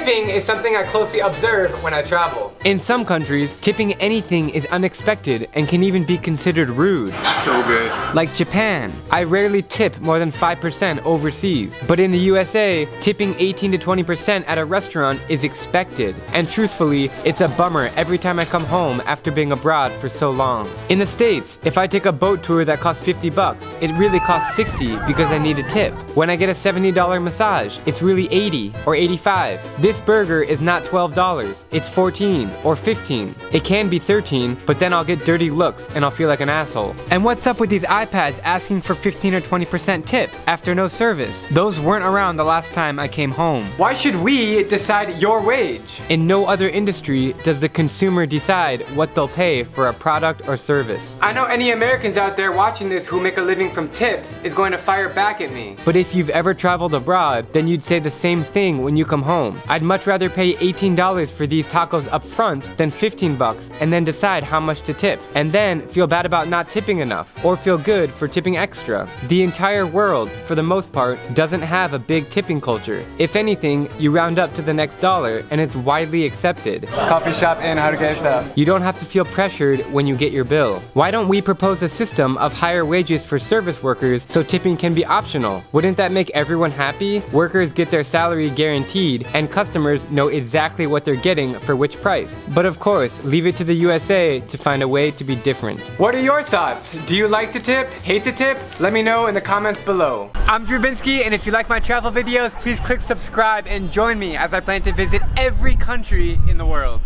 Tipping is something I closely observe when I travel. In some countries, tipping anything is unexpected and can even be considered rude. So good. Like Japan, I rarely tip more than 5% overseas. But in the USA, tipping 18 to 20% at a restaurant is expected. And truthfully, it's a bummer every time I come home after being abroad for so long. In the States, if I take a boat tour that costs $50, it really costs $60 because I need a tip. When I get a $70 massage, it's really $80 or $85. This burger is not $12, it's $14 or $15. It can be $13, but then I'll get dirty looks and I'll feel like an asshole. And what's up with these iPads asking for 15 or 20% tip after no service? Those weren't around the last time I came home. Why should we decide your wage? In no other industry does the consumer decide what they'll pay for a product or service. I know any Americans out there watching this who make a living from tips is going to fire back at me. But if you've ever traveled abroad, then you'd say the same thing when you come home. I'd much rather pay $18 for these tacos up front than $15 and then decide how much to tip, and then feel bad about not tipping enough, or feel good for tipping extra. The entire world, for the most part, doesn't have a big tipping culture. If anything, you round up to the next dollar and it's widely accepted. Coffee shop in Hargeisa. You don't have to feel pressured when you get your bill. Why don't we propose a system of higher wages for service workers so tipping can be optional? Wouldn't that make everyone happy? Workers get their salary guaranteed and customers know exactly what they're getting for which price. But of course, leave it to the USA to find a way to be different. What are your thoughts? Do you like to tip? Hate to tip? Let me know in the comments below. I'm Drew Binsky, and if you like my travel videos, please click subscribe and join me as I plan to visit every country in the world.